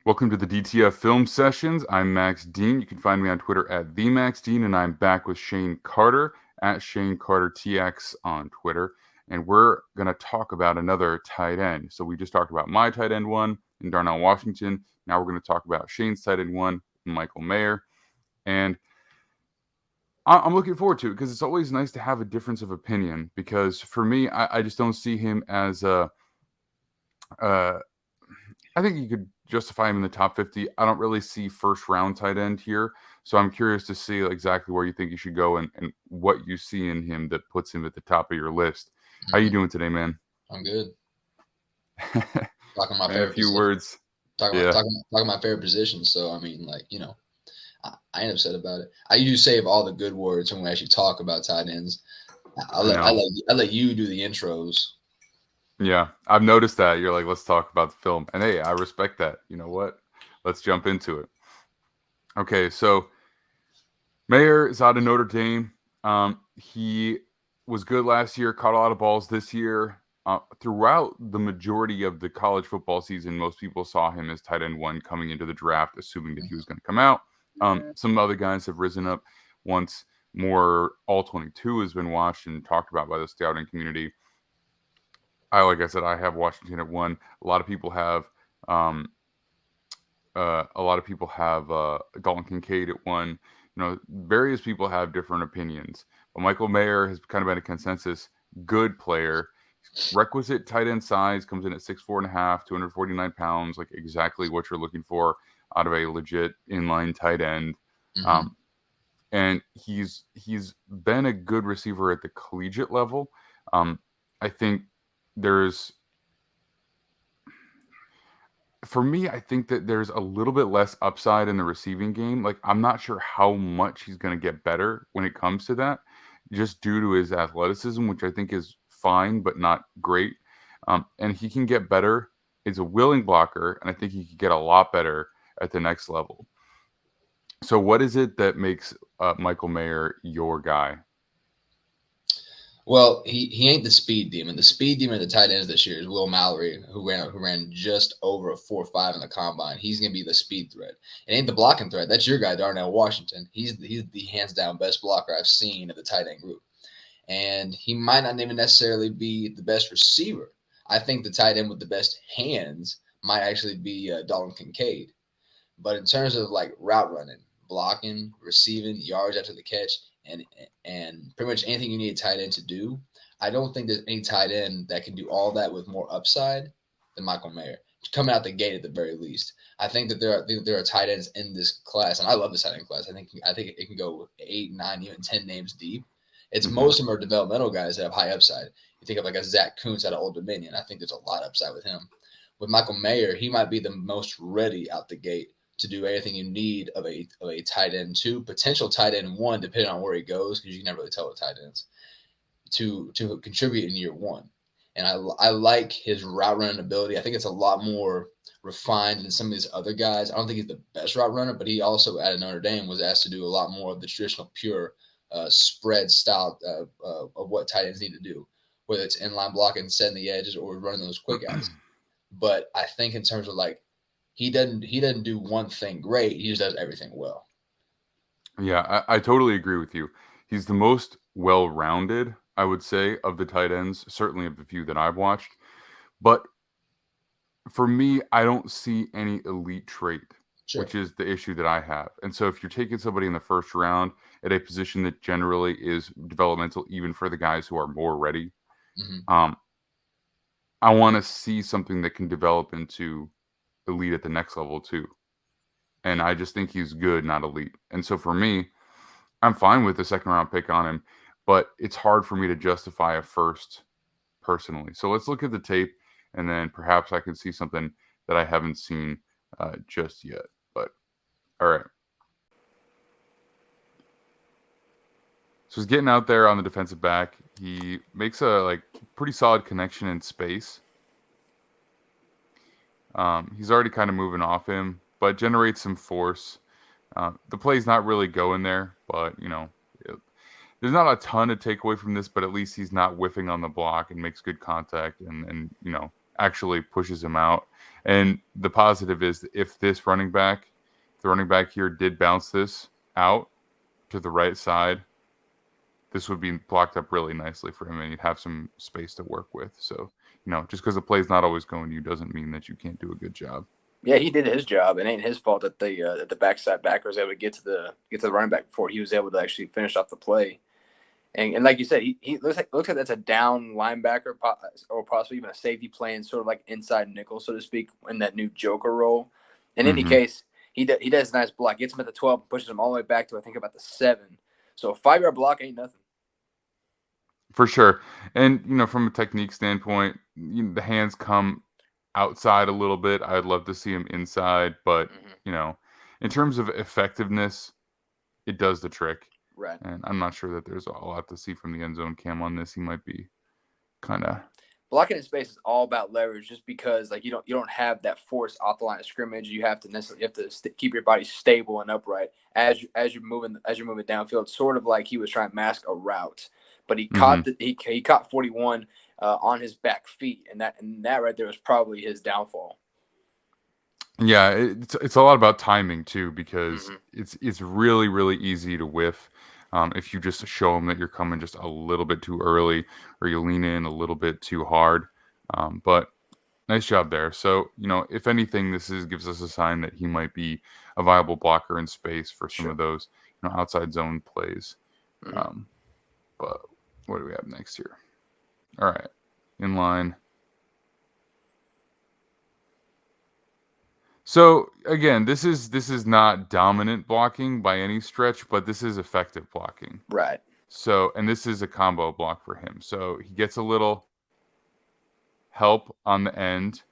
Welcome to the DTF Film Sessions. I'm Max Dean. You can find me on Twitter at @TheMaxDean, and I'm back with Shane Carter at ShaneCarterTX on Twitter. And we're going to talk about another tight end. So we just talked about my tight end one in Darnell Washington. Now we're going to talk about Shane's tight end one, Michael Mayer. And I'm looking forward to it because it's always nice to have a difference of opinion. Because for me, I just don't see him as a I think you could justify him in the top 50. I don't really see first round tight end here. So I'm curious to see exactly where you think he should go and what you see in him that puts him at the top of your list. How you doing today, man? I'm good. Talking my Man, a favorite few position. words. Talking about Yeah. talking my favorite position. So I mean, I ain't upset about it. I usually save all the good words when we actually talk about tight ends. I I let I know. let I let you do the intros. Yeah. I've noticed that. You're like, let's talk about the film. And hey, I respect that. You know what? Let's jump into it. Okay, so Mayer is out of Notre Dame. He was good last year, caught a lot of balls this year. Throughout the majority of the college football season, most people saw him as tight end one coming into the draft, assuming that he was going to come out. Some other guys have risen up once more all 22 has been watched and talked about by the scouting community. Like I said, I have Washington at one. A lot of people have um, Dalton Kincaid at one. Various people have different opinions. But Michael Mayer has kind of been a consensus good player. Requisite tight end size comes in at 6'4.5", 249 pounds, like exactly what you're looking for out of a legit inline tight end. Mm-hmm. Um, and he's been a good receiver at the collegiate level. I think there's for me, I think that there's a little bit less upside in the receiving game. Like, I'm not sure how much he's going to get better when it comes to that, just due to his athleticism, which I think is fine, but not great. And he can get better. He's a willing blocker, and I think he could get a lot better at the next level. So, what is it that makes Michael Mayer your guy? Well, he ain't the speed demon. The speed demon at the tight ends this year is Will Mallory, who ran just over a 4.5 in the combine. He's gonna be the speed threat. It ain't the blocking threat. That's your guy, Darnell Washington. He's the hands down best blocker I've seen of the tight end group. And he might not even necessarily be the best receiver. I think the tight end with the best hands might actually be Dalton Kincaid. But in terms of like route running, blocking, receiving, yards after the catch, and and pretty much anything you need a tight end to do, I don't think there's any tight end that can do all that with more upside than Michael Mayer. Coming out the gate at the very least, I think that there are tight ends in this class, and I love this tight end class. I think it can go 8, 9, even 10 names deep. It's Hmm. most of them are developmental guys that have high upside. You think of like a Zach Kuntz out of Old Dominion. I think there's a lot of upside with him. With Michael Mayer, he might be the most ready out the gate to do anything you need of a tight end two, potential tight end one, depending on where he goes, because you can never really tell with tight ends, to contribute in year one. And I like his route running ability. I think it's a lot more refined than some of these other guys. I don't think he's the best route runner, but he also at Notre Dame was asked to do a lot more of the traditional pure spread style of what tight ends need to do, whether it's inline blocking, setting the edges, or running those quick outs. But I think in terms of like he doesn't do one thing great. He just does everything well. Yeah, I totally agree with you. He's the most well-rounded, I would say, of the tight ends, certainly of the few that I've watched. But for me, I don't see any elite trait, Sure. which is the issue that I have. And so if you're taking somebody in the first round at a position that generally is developmental, even for the guys who are more ready, Hmm. um, I want to see something that can develop into elite at the next level too. And I just think he's good, not elite. And so for me, I'm fine with the second round pick on him, but it's hard for me to justify a first personally. So let's look at the tape, and then perhaps I can see something that I haven't seen just yet. But all right, so he's getting out there on the defensive back. He makes a pretty solid connection in space. He's already kind of moving off him, but generates some force. The play's not really going there, but there's not a ton to take away from this, but at least he's not whiffing on the block and makes good contact and actually pushes him out. And the positive is if the running back here did bounce this out to the right side, this would be blocked up really nicely for him, and he'd have some space to work with. So, just because the play's not always going to you doesn't mean that you can't do a good job. Yeah, he did his job. It ain't his fault that the backside backer was able to get to the running back before he was able to actually finish off the play. And like you said, he looks like that's a down linebacker or possibly even a safety playing sort of like inside nickel, so to speak, in that new Joker role. In any case, he does a nice block, gets him at the 12, pushes him all the way back to I think about the 7. So a 5-yard block ain't nothing. For sure. And from a technique standpoint, the hands come outside a little bit. I'd love to see him inside, but in terms of effectiveness, it does the trick. Right. And I'm not sure that there's a lot to see from the end zone cam on this. He might be kind of blocking in space is all about leverage, just because like you don't have that force off the line of scrimmage. You have to keep your body stable and upright as you're moving downfield. Sort of like he was trying to mask a route, but he caught he caught 41 on his back feet, and that right there was probably his downfall. Yeah, it's a lot about timing too, because it's really, really easy to whiff if you just show them that you're coming just a little bit too early, or you lean in a little bit too hard. But nice job there. So if anything, this gives us a sign that he might be a viable blocker in space for some of those outside zone plays. But what do we have next here? All right, in line. So again, this is not dominant blocking by any stretch, but this is effective blocking. Right. So, and this is a combo block for him. So he gets a little help on the end,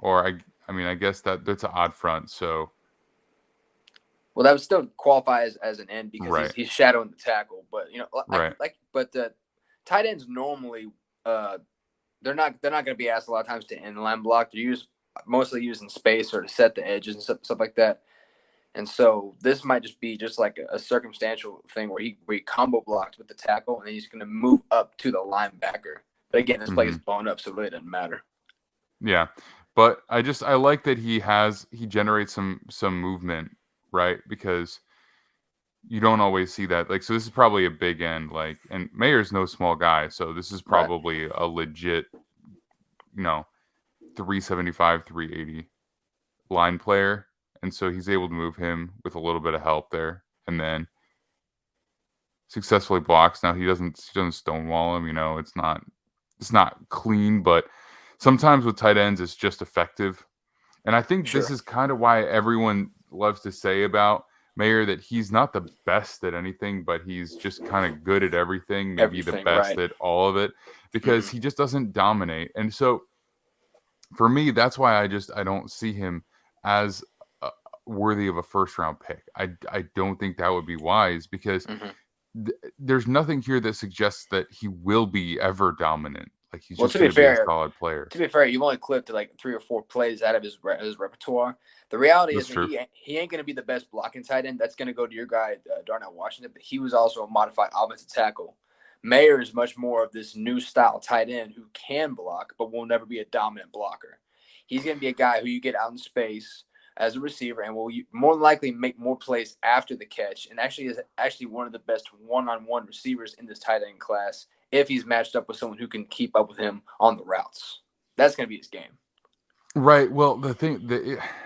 or I guess that's an odd front. So, well, that would still qualify as an end because he's shadowing the tackle. But but the tight ends normally they're not going to be asked a lot of times to inline block. They're mostly using space or to set the edges and stuff like that. And so this might just be like a circumstantial thing where he combo blocked with the tackle, and then he's going to move up to the linebacker. But again, this play is blown up, so it really doesn't matter. Yeah, but I like that he generates some movement, right? Because you don't always see that. Like, so this is probably a big end, and Mayer's no small guy, so this is probably a legit, 375, 380 line player. And so he's able to move him with a little bit of help there, and then successfully blocks. Now he doesn't stonewall him. It's not clean, but sometimes with tight ends it's just effective. And I think this is kind of why everyone loves to say about Mayer that he's not the best at anything, but he's just kind of good at everything. Maybe the best at all of it, because he just doesn't dominate. And so for me, that's why I don't see him as worthy of a first round pick. I don't think that would be wise, because there's nothing here that suggests that he will be ever dominant. Like, he's just going to be a solid player. To be fair, you've only clipped like 3 or 4 plays out of his repertoire. The reality is that he ain't going to be the best blocking tight end. That's going to go to your guy, Darnell Washington, but he was also a modified offensive tackle. Mayer is much more of this new style tight end who can block, but will never be a dominant blocker. He's going to be a guy who you get out in space as a receiver and will more than likely make more plays after the catch, and is one of the best one-on-one receivers in this tight end class if he's matched up with someone who can keep up with him on the routes. That's going to be his game. Right. Well,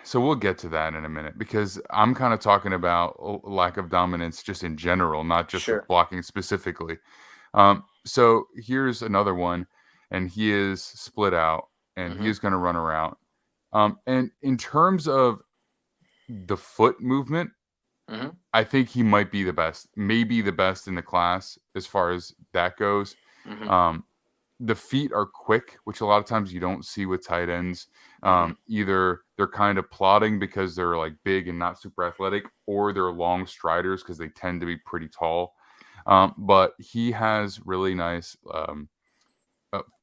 so we'll get to that in a minute, because I'm kind of talking about lack of dominance just in general, not just blocking specifically. So here's another one, and he is split out, and he is going to run around. And in terms of the foot movement, I think he might be the best, maybe the best in the class as far as that goes. The feet are quick, which a lot of times you don't see with tight ends. Either they're kind of plodding because they're like big and not super athletic, or they're long striders because they tend to be pretty tall. But he has really nice,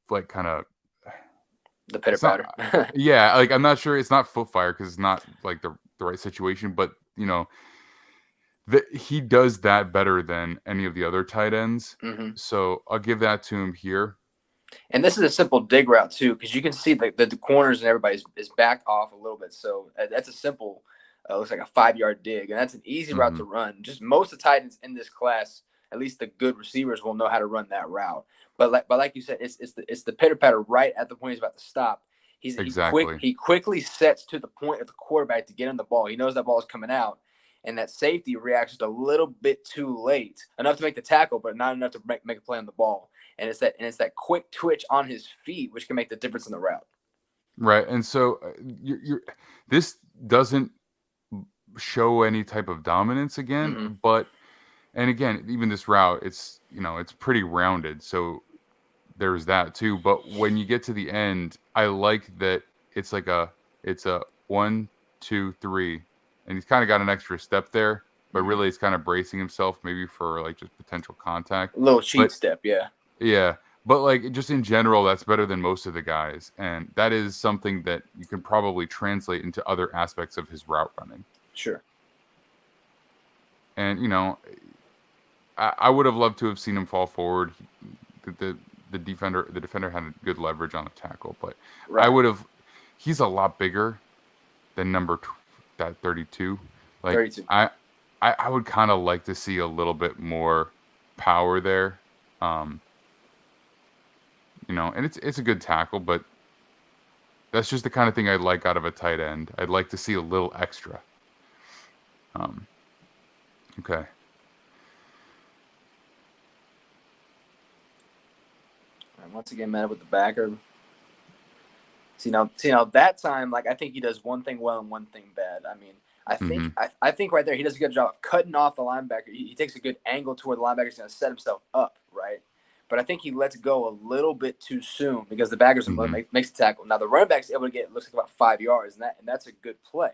like kind of the pitter patter. Yeah, like I'm not sure, it's not foot fire because it's not like the right situation, but he does that better than any of the other tight ends. So I'll give that to him here. And this is a simple dig route too, because you can see the corners and everybody is backed off a little bit. So that's a simple, looks like a 5-yard dig, and that's an easy route to run. Just most of the tight ends in this class, at least the good receivers, will know how to run that route. But like you said, it's the pitter patter right at the point he's about to stop. He quickly sets to the point of the quarterback to get him the ball. He knows that ball is coming out, and that safety reacts just a little bit too late, enough to make the tackle, but not enough to make a play on the ball. And it's that quick twitch on his feet which can make the difference in the route. Right, and so this doesn't show any type of dominance again, but and again, even this route, it's pretty rounded, so there's that too. But when you get to the end, I like that it's a 1, 2, 3, and he's kind of got an extra step there, but really he's kind of bracing himself maybe for like just potential contact. A little cheat step, yeah. Yeah, but like just in general, that's better than most of the guys, and that is something that you can probably translate into other aspects of his route running. Sure. And I would have loved to have seen him fall forward. The defender had good leverage on the tackle, but I would have. He's a lot bigger than that 32. Like 32. I would kind of like to see a little bit more power there. And it's a good tackle, but that's just the kind of thing I'd like out of a tight end. I'd like to see a little extra. Okay. And once again, met up with the backer. See now that time, like I think he does one thing well and one thing bad. I mean, I think right there he does a good job of cutting off the linebacker. He takes a good angle to where the linebacker is going to set himself up, right? But I think he lets go a little bit too soon because the backers makes the tackle. Now the running back's able to get looks like about 5 yards, and that's a good play.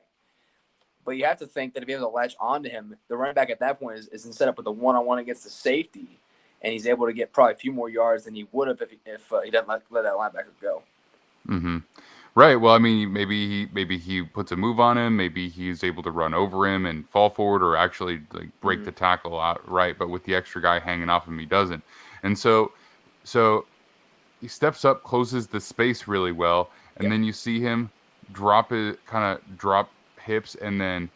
But you have to think that if he has to latch onto him, the running back at that point is set up with a one-on-one against the safety, and he's able to get probably a few more yards than he would have if he doesn't let that linebacker go. Right. Well, I mean, maybe he puts a move on him. Maybe he's able to run over him and fall forward, or actually like break the tackle out. Right. But with the extra guy hanging off him, he doesn't. And so he steps up, closes the space really well, and then you see him drop hips and then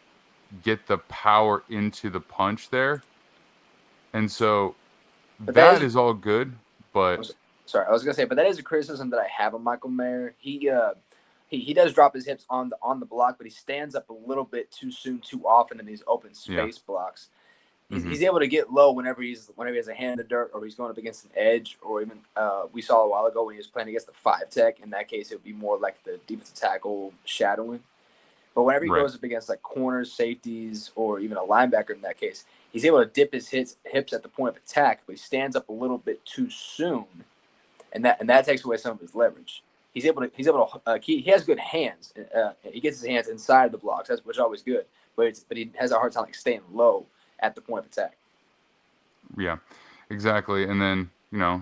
get the power into the punch there. And so that is all good, but sorry, I was gonna say, but that is a criticism that I have of Michael Mayer. He does drop his hips on the block, but he stands up a little bit too soon, too often in these open space blocks. He's able to get low whenever he has a hand in the dirt or he's going up against an edge, or even we saw a while ago when he was playing against the 5 tech. In that case, it would be more like the defensive tackle shadowing. But whenever he goes up against like corners, safeties, or even a linebacker in that case, he's able to dip his hips at the point of attack, but he stands up a little bit too soon, and that takes away some of his leverage. He has good hands. He gets his hands inside the blocks, which is always good. But he has a hard time like staying low at the point of attack. Yeah, exactly. And then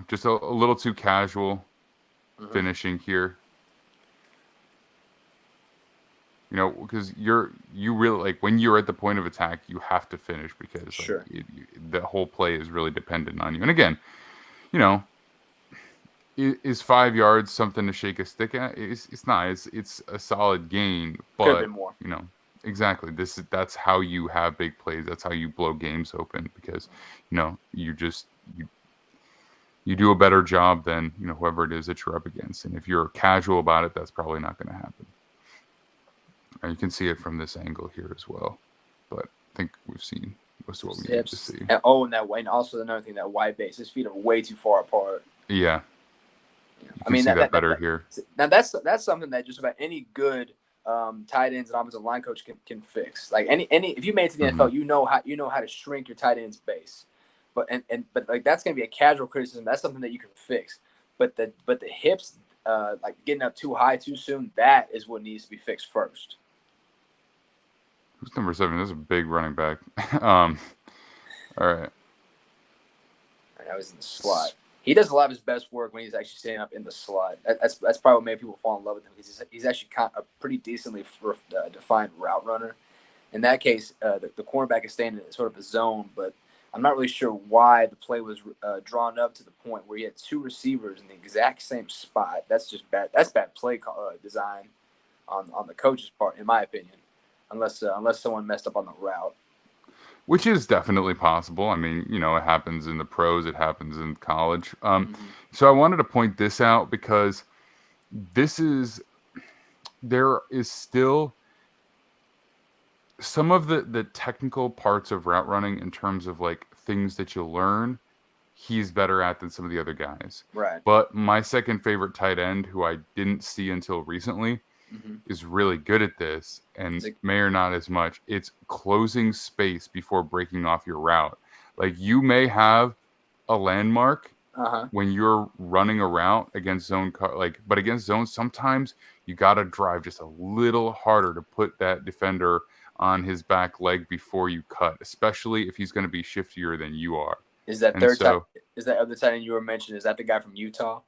just a little too casual finishing here. Because you really like when you're at the point of attack, you have to finish because the whole play is really dependent on you. And again, is 5 yards something to shake a stick at? It's not. It's a solid gain, but could have been more. Exactly. That's how you have big plays. That's how you blow games open because you do a better job than whoever it is that you're up against. And if you're casual about it, that's probably not going to happen. And you can see it from this angle here as well. But I think we've seen most of what we need to see. And also another thing, that wide base. His feet are way too far apart. Yeah. I mean, see that better here. Now that's something that just about any good tight ends and offensive line coach can fix. Like any if you made it to the NFL, you know how to shrink your tight end's base. But like that's gonna be a casual criticism. That's something that you can fix. But the hips, like getting up too high too soon, that is what needs to be fixed first. Who's number 7? This is a big running back. All right. That was in the slot. He does a lot of his best work when he's actually standing up in the slot. That's probably what made people fall in love with him because he's actually a pretty decently defined route runner. In that case, the cornerback is staying in sort of a zone, but I'm not really sure why the play was drawn up to the point where he had two receivers in the exact same spot. That's just bad. That's bad play design on the coach's part, in my opinion, unless someone messed up on the route. Which is definitely possible. I mean, it happens in the pros, it happens in college. So I wanted to point this out because there is still some of the technical parts of route running in terms of like things that you learn, he's better at than some of the other guys. Right. But my second favorite tight end, who I didn't see until recently, is really good at this, and Mayer not as much. It's closing space before breaking off your route. Like, you may have a landmark when you're running a route against zone, but against zone, sometimes you got to drive just a little harder to put that defender on his back leg before you cut, especially if he's going to be shiftier than you are. Is that is that other tight end you were mentioning? Is that the guy from Utah?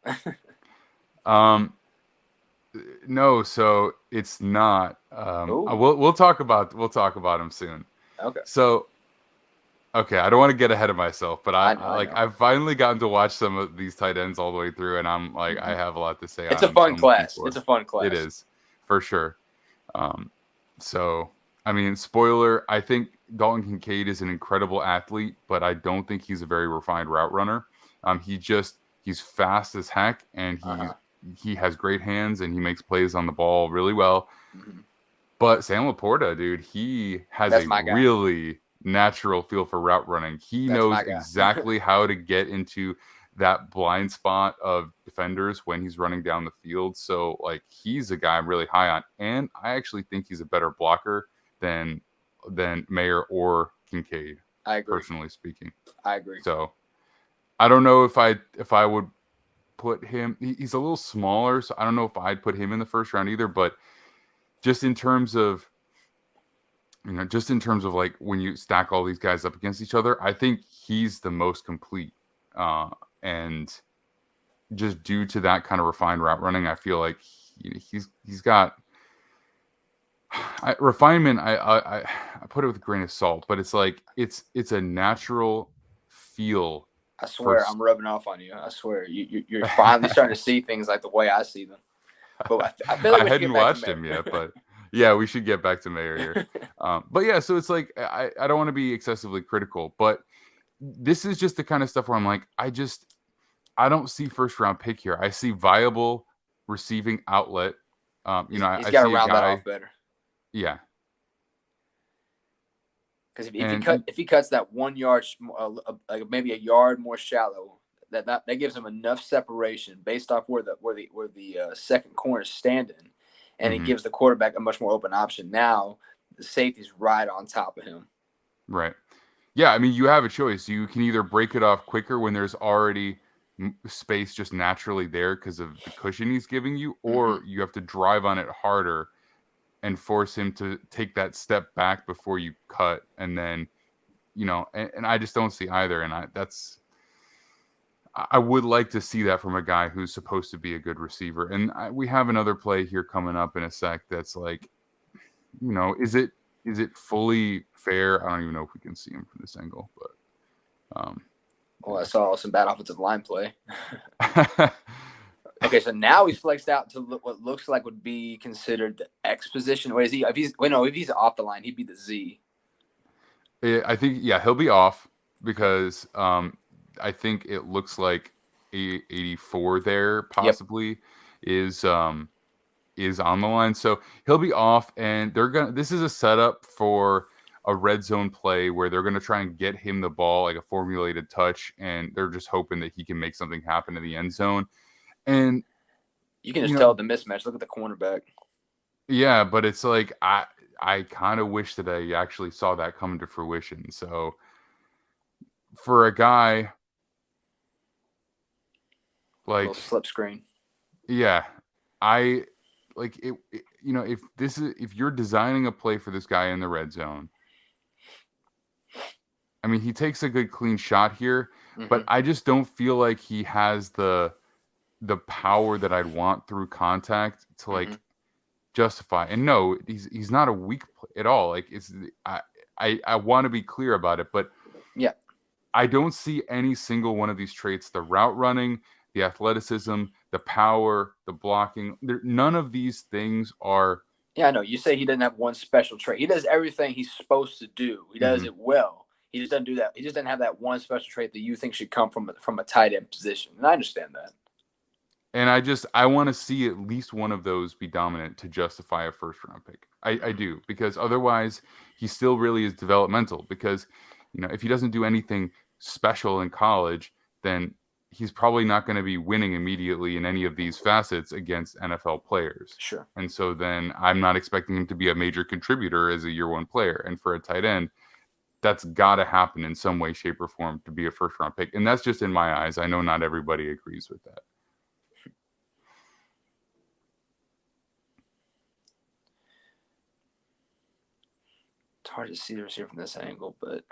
No, so it's not. We'll talk about him soon. Okay. So, okay, I don't want to get ahead of myself, but I've finally gotten to watch some of these tight ends all the way through, and I'm like, I have a lot to say. It's a fun class. It's a fun class. It is, for sure. So, I mean, spoiler, I think Dalton Kincaid is an incredible athlete, but I don't think he's a very refined route runner. He's fast as heck, and he has great hands, and he makes plays on the ball really well. But Sam Laporta, dude, he has really natural feel for route running. He knows exactly how to get into that blind spot of defenders when he's running down the field. So, like, he's a guy I'm really high on, and I actually think he's a better blocker than Mayer or Kincaid. I agree. Personally speaking, I agree. So, I don't know if I would put him. He's a little smaller, so I don't know if I'd put him in the first round either. But just in terms of like when you stack all these guys up against each other, I think he's the most complete. And just due to that kind of refined route running, I feel like he's got refinement. I put it with a grain of salt, but it's like it's a natural feel. I swear, I'm rubbing off on you. I swear, you're finally starting to see things like the way I see them. But I feel like I hadn't watched him yet, but yeah, we should get back to Mayer here. But yeah, so it's like I don't want to be excessively critical, but this is just the kind of stuff where I'm like, I don't see first round pick here. I see viable receiving outlet. He's got to round that off better. Yeah. Because if he cuts that 1 yard, like maybe a yard more shallow, that gives him enough separation based off where the second corner is standing, and it gives the quarterback a much more open option. Now the safety's right on top of him. Right. Yeah, I mean, you have a choice. You can either break it off quicker when there's already space just naturally there because of the cushion he's giving you, or you have to drive on it harder and force him to take that step back before you cut. And then, and I just don't see either. And I would like to see that from a guy who's supposed to be a good receiver. And we have another play here coming up in a sec that's like, is it fully fair? I don't even know if we can see him from this angle, but well, I saw some bad offensive line play. Okay, so now he's flexed out to what looks like would be considered the X position. Or is he? If he's off the line, he'd be the Z. I think he'll be off because I think it looks like 84 there possibly is on the line, so he'll be off, and this is a setup for a red zone play where they're gonna try and get him the ball like a formulated touch, and they're just hoping that he can make something happen in the end zone. And you can just tell the mismatch. Look at the cornerback. Yeah, but it's like I kind of wish that I actually saw that come to fruition. So for a guy like flip screen, yeah, I like it. If you're designing a play for this guy in the red zone, I mean, he takes a good clean shot here, but I just don't feel like he has the power that I'd want through contact to like justify. And no, he's not a weak play at all. Like I want to be clear about it, but yeah, I don't see any single one of these traits, the route running, the athleticism, the power, the blocking. None of these things are. Yeah, I know. You say he doesn't have one special trait. He does everything he's supposed to do. He does it well. He just doesn't do that. He just doesn't have that one special trait that you think should come from a tight end position. And I understand that. And I want to see at least one of those be dominant to justify a first round pick. I do, because otherwise he still really is developmental, because, if he doesn't do anything special in college, then he's probably not going to be winning immediately in any of these facets against NFL players. Sure. And so then I'm not expecting him to be a major contributor as a year one player. And for a tight end, that's got to happen in some way, shape, or form to be a first round pick. And that's just in my eyes. I know not everybody agrees with that. It's hard to see the receiver from this angle, but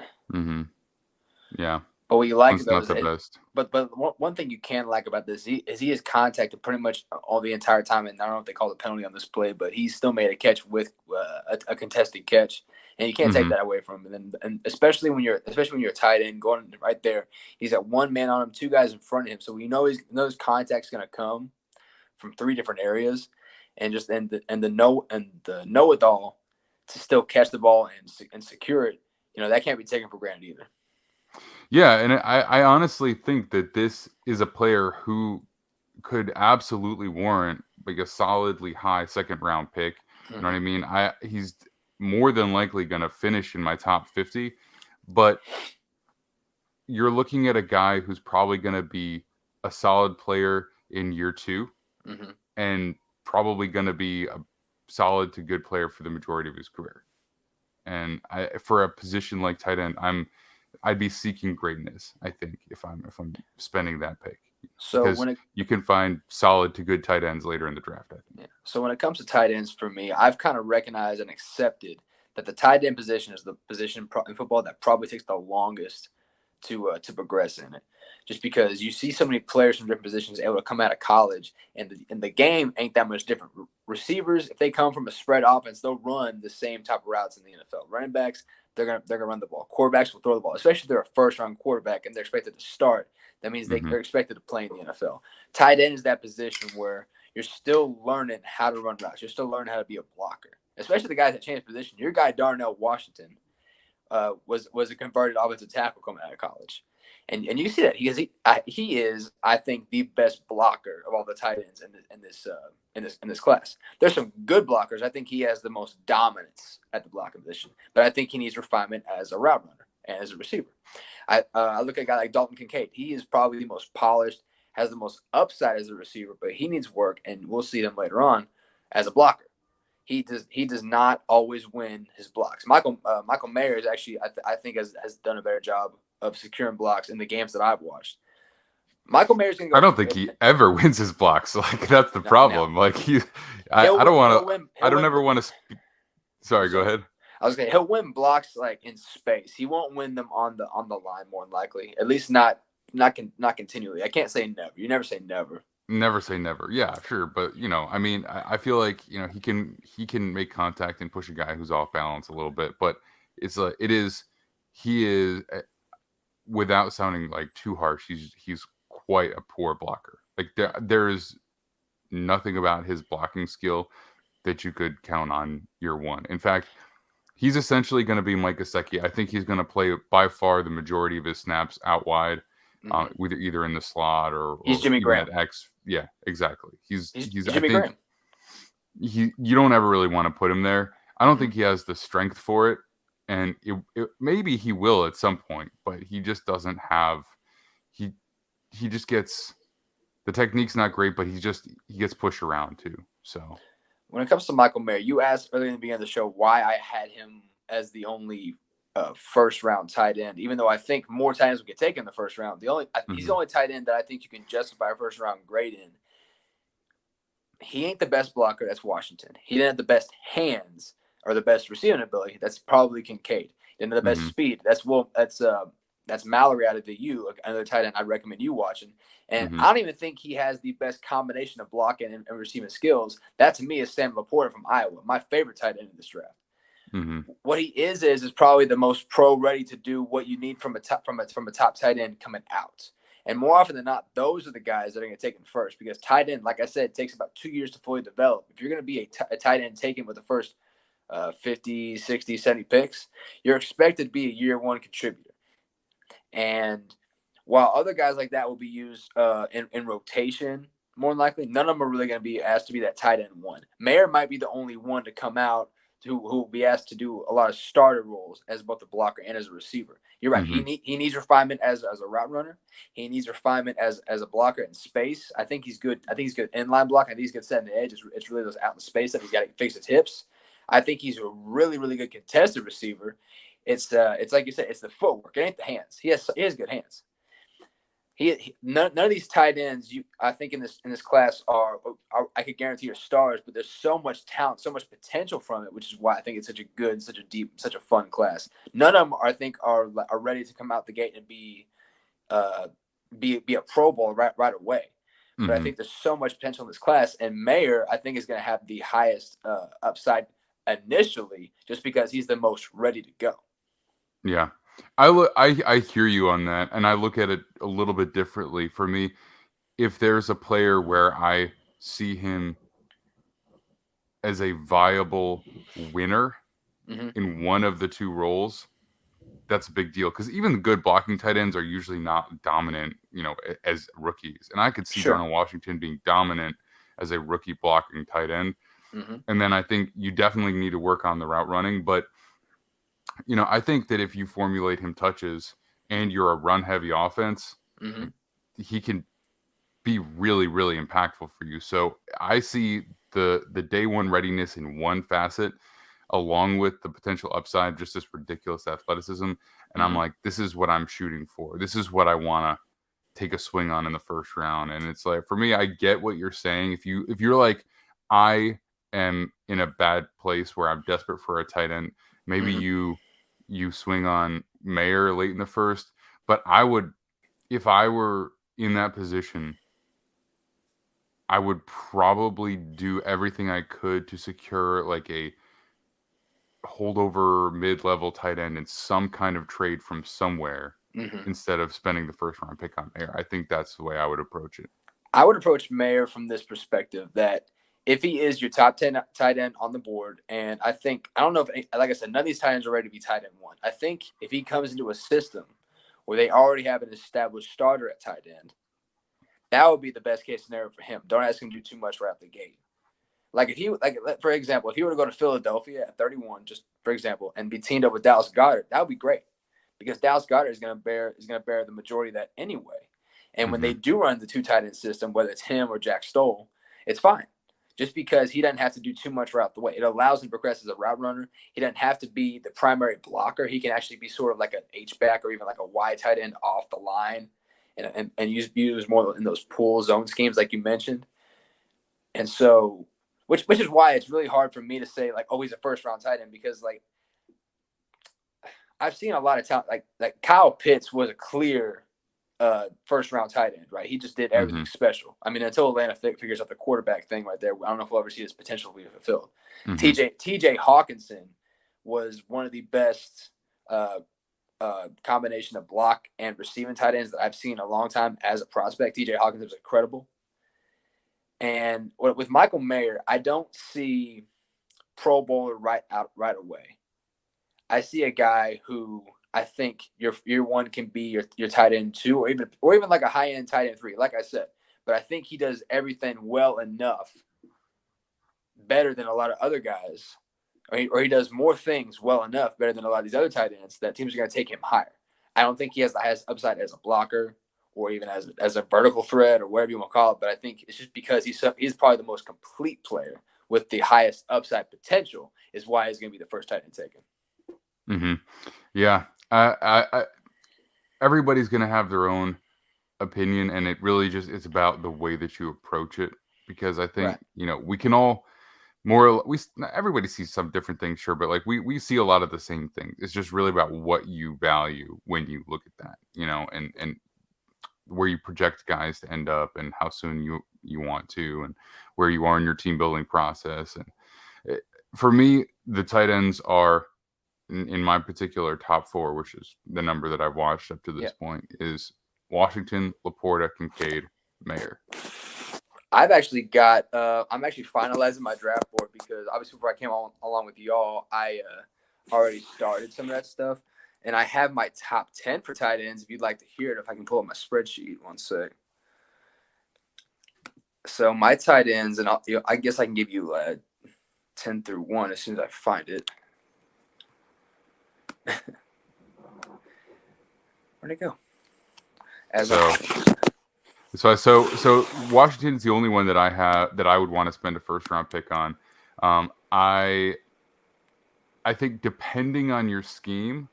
yeah. But what you like It's though not the best. But one thing you can like about this is he is contacted pretty much all the entire time, and I don't know if they call the penalty on this play, but he still made a catch with a contested catch, and you can't take that away from him. And especially when you're a tight end going right there, he's got one man on him, two guys in front of him, so we know his contact's going to come from three different areas, and the know-it-all to still catch the ball and secure it. That can't be taken for granted either. Yeah, and I honestly think that this is a player who could absolutely warrant like a solidly high second round pick. You know what I mean? He's more than likely going to finish in my top 50, but you're looking at a guy who's probably going to be a solid player in year two, and probably going to be a solid to good player for the majority of his career. And for a position like tight end, I'd be seeking greatness, I think, if I'm spending that pick. So because you can find solid to good tight ends later in the draft, I think. Yeah. So when it comes to tight ends, for me, I've kind of recognized and accepted that the tight end position is the position in football that probably takes the longest to progress in it. Just because you see so many players from different positions able to come out of college, and the game ain't that much different. Receivers, if they come from a spread offense, they'll run the same type of routes in the NFL. Running backs, they're gonna run the ball. Quarterbacks will throw the ball, especially if they're a first round quarterback and they're expected to start. That means they're expected to play in the NFL. Tight end is that position where you're still learning how to run routes. You're still learning how to be a blocker, especially the guys that change position. Your guy Darnell Washington was a converted offensive tackle coming out of college. And you see that he is, I think, the best blocker of all the tight ends in this class. There's some good blockers. I think he has the most dominance at the blocking position, but I think he needs refinement as a route runner and as a receiver. I look at a guy like Dalton Kincaid. He is probably the most polished, has the most upside as a receiver, but he needs work, and we'll see him later on as a blocker. He does not always win his blocks. Michael Mayer is actually, I think, has done a better job of securing blocks in the games that I've watched. Michael Mayer's going to go. I don't think he ever wins his blocks. Like, that's the problem. Like, I don't ever want to. Sorry, go ahead. I was going to he'll win blocks like in space. He won't win them on the line more than likely. At least not continually. I can't say never. You never say never. Never say never. Yeah, sure, but I mean, I feel like he can make contact and push a guy who's off balance a little bit, but he is, without sounding like too harsh, he's quite a poor blocker. Like there is nothing about his blocking skill that you could count on year one. In fact, he's essentially going to be Mike Gesicki. I think he's going to play by far the majority of his snaps out wide, either in the slot or he's Jimmy Graham. X. Yeah, exactly. He's Jimmy Graham. You don't ever really want to put him there. I don't think he has the strength for it, and maybe he will at some point, but he just doesn't have. He just gets, the technique's not great, but he gets pushed around too. So when it comes to Michael Mayer, you asked earlier in the beginning of the show why I had him as the only first round tight end, even though I think more tight ends would get taken in the first round. He's the only tight end that I think you can justify a first round grade in. He ain't the best blocker. That's Washington. He didn't have the best hands or the best receiving ability. That's probably Kincaid. He didn't have the best speed. That's Mallory out of the U, another tight end I'd recommend you watching. And I don't even think he has the best combination of blocking and receiving skills. That to me is Sam Laporta from Iowa, my favorite tight end in this draft. What he is probably the most pro ready to do what you need from a top tight end coming out. And more often than not, those are the guys that are going to take him first, because tight end, like I said, takes about 2 years to fully develop. If you're going to be a tight end taken with the first 50, 60, 70 picks, you're expected to be a year one contributor. And while other guys like that will be used in rotation, more than likely, none of them are really going to be asked to be that tight end one. Mayer might be the only one to come out who will be asked to do a lot of starter roles as both a blocker and as a receiver. You're right. He needs refinement as a route runner. He needs refinement as a blocker in space. I think he's good. I think he's good inline block. I think he's good setting the edge. It's really those out in space that he's got to fix his hips. I think he's a really, really good contested receiver. It's like you said, it's the footwork. It ain't the hands. He has good hands. None of these tight ends, I think in this class are I could guarantee are stars, but there's so much talent, so much potential from it, which is why I think it's such a good, such a deep, such a fun class. None of them are ready to come out the gate and be a Pro Bowl right away. But I think there's so much potential in this class, and Mayer I think is going to have the highest upside initially, just because he's the most ready to go. Yeah. I hear you on that, and I look at it a little bit differently. For me, if there's a player where I see him as a viable winner in one of the two roles, that's a big deal, because even the good blocking tight ends are usually not dominant, as rookies. And I could see Darnell Washington being dominant as a rookie blocking tight end. And then I think you definitely need to work on the route running, but I think that if you formulate him touches and you're a run-heavy offense, he can be really, really impactful for you. So I see the day one readiness in one facet, along with the potential upside, just this ridiculous athleticism. And I'm like, this is what I'm shooting for. This is what I want to take a swing on in the first round. And it's like, for me, I get what you're saying. If you're like, I am in a bad place where I'm desperate for a tight end, maybe you swing on Mayer late in the first. But I would, if I were in that position, I would probably do everything I could to secure like a holdover mid-level tight end in some kind of trade from somewhere instead of spending the first round pick on Mayer. I think that's the way I would approach it. I would approach Mayer from this perspective, that if he is your top 10 tight end on the board, and I don't know if, like I said, none of these tight ends are ready to be tight end one. I think if he comes into a system where they already have an established starter at tight end, that would be the best case scenario for him. Don't ask him to do too much right out the gate. For example, if he were to go to Philadelphia at 31, just for example, and be teamed up with Dallas Goedert, that would be great, because Dallas Goedert is going to bear the majority of that anyway. And when they do run the two tight end system, whether it's him or Jack Stoll, it's fine. Just because he doesn't have to do too much right out the way. It allows him to progress as a route runner. He doesn't have to be the primary blocker. He can actually be sort of like an H-back or even like a wide tight end off the line and use more in those pool zone schemes like you mentioned. And so, which is why it's really hard for me to say, like, oh, he's a first-round tight end, because, like, I've seen a lot of talent. Like Kyle Pitts was a clear first-round tight end, right? He just did everything special. I mean, until Atlanta figures out the quarterback thing right there, I don't know if we'll ever see his potential be fulfilled. TJ Hawkinson was one of the best combination of block and receiving tight ends that I've seen in a long time as a prospect. TJ Hawkinson was incredible. And with Michael Mayer, I don't see Pro Bowler right away. I see a guy who I think your one can be your tight end 2, or even like a high end tight end 3, like I said. But I think he does everything well enough, better than a lot of other guys, or he does more things well enough better than a lot of these other tight ends that teams are going to take him higher. I don't think he has the highest upside as a blocker or even as a vertical threat or whatever you want to call it. But I think it's just because he's probably the most complete player with the highest upside potential is why he's going to be the first tight end taken. Yeah. Everybody's going to have their own opinion, and it really just it's about the way that you approach it, because I think we can all everybody sees some different things, sure, but like we see a lot of the same things. It's just really about what you value when you look at that, and where you project guys to end up and how soon you want to, and where you are in your team building process. And for me, the tight ends are in my particular top 4, which is the number that I've watched up to this point, is Washington, Laporta, Kincaid, Mayer. I've actually got I'm actually finalizing my draft board because obviously before I came along with y'all, I already started some of that stuff, and I have my top 10 for tight ends. If you'd like to hear it, if I can pull up my spreadsheet, one sec. So my tight ends, and I guess I can give you 10 through 1 as soon as I find it. Where'd it go? So Washington's the only one that I have that I would want to spend a first round pick on. I think depending on your scheme,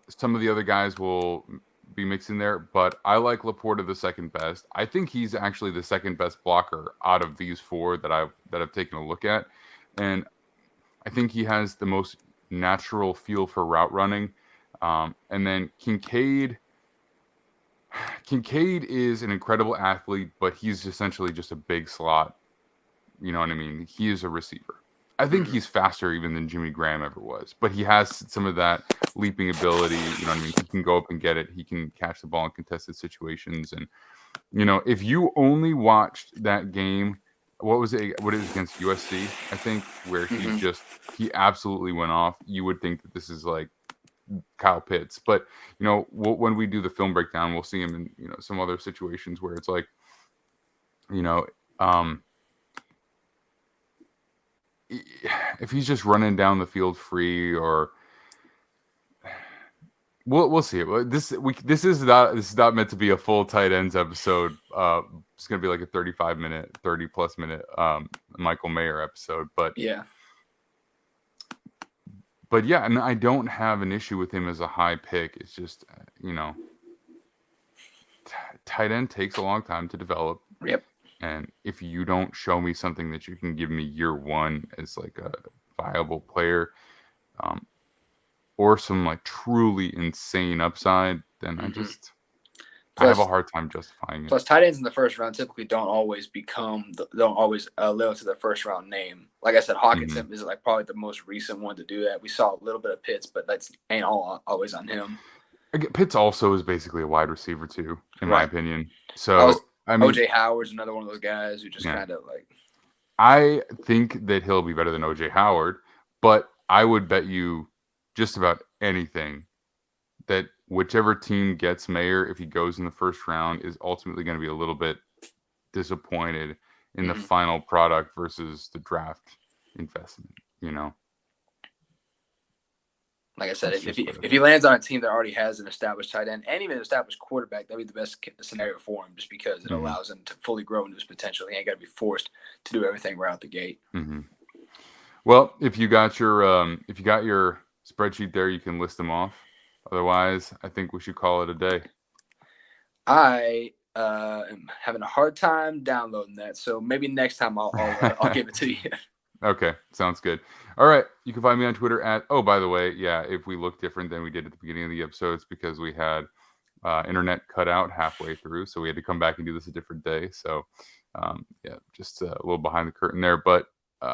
some of the other guys will be mixed in there, but I like Laporta the second best. I think he's actually the second best blocker out of these 4 that I've taken a look at, and I think he has the most natural feel for route running. And then Kincaid is an incredible athlete, but he's essentially just a big slot. You know what I mean? He is a receiver. I think he's faster even than Jimmy Graham ever was, but he has some of that leaping ability. You know what I mean? He can go up and get it. He can catch the ball in contested situations. And, if you only watched that game, what is it against USC, I think, where he absolutely went off, you would think that this is like Kyle Pitts, but when we do the film breakdown, we'll see him in some other situations where it's like, if he's just running down the field free, or we'll see it. This is not meant to be a full tight ends episode. It's gonna be like a 30+ minute Michael Mayer episode, but yeah. But yeah, and I don't have an issue with him as a high pick. It's just, tight end takes a long time to develop. Yep. And if you don't show me something that you can give me year 1 as like a viable player, or some like truly insane upside, then I have a hard time justifying it. Plus, tight ends in the first round typically don't always live to their first round name. Like I said, Hawkinson is like probably the most recent one to do that. We saw a little bit of Pitts, but that's ain't always on him. Pitts also is basically a wide receiver too, in my opinion. So OJ Howard's another one of those guys who just kind of like. I think that he'll be better than OJ Howard, but I would bet you just about anything that whichever team gets Mayer, if he goes in the first round, is ultimately going to be a little bit disappointed in the final product versus the draft investment, Like I said, if he lands on a team that already has an established tight end and even an established quarterback, that'd be the best scenario for him, just because it allows him to fully grow into his potential. He ain't got to be forced to do everything right out the gate. Well, if you got your spreadsheet there, you can list them off. Otherwise, I think we should call it a day. I am having a hard time downloading that, so maybe next time I'll give it to you. Okay, sounds good. All right, you can find me on Twitter at. Oh, by the way, yeah, if we look different than we did at the beginning of the episode, it's because we had internet cut out halfway through, so we had to come back and do this a different day. So, just a little behind the curtain there. But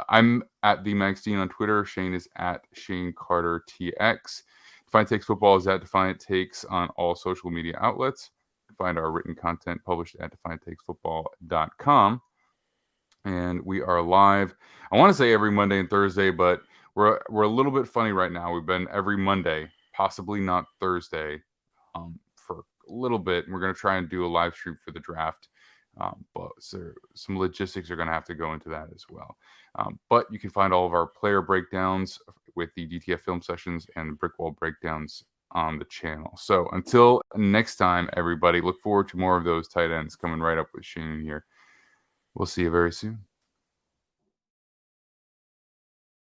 I'm at the Magstein on Twitter. Shane is at Shane Carter TX. Defiant Takes Football is at Defiant Takes on all social media outlets. Find our written content published at defianttakesfootball.com. And we are live. I want to say every Monday and Thursday, but we're a little bit funny right now. We've been every Monday, possibly not Thursday, for a little bit. And we're going to try and do a live stream for the draft. But some logistics are going to have to go into that as well. But you can find all of our player breakdowns with the DTF Film Sessions and Brick Wall breakdowns on the channel. So until next time, everybody, look forward to more of those tight ends coming right up with Shane here. We'll see you very soon.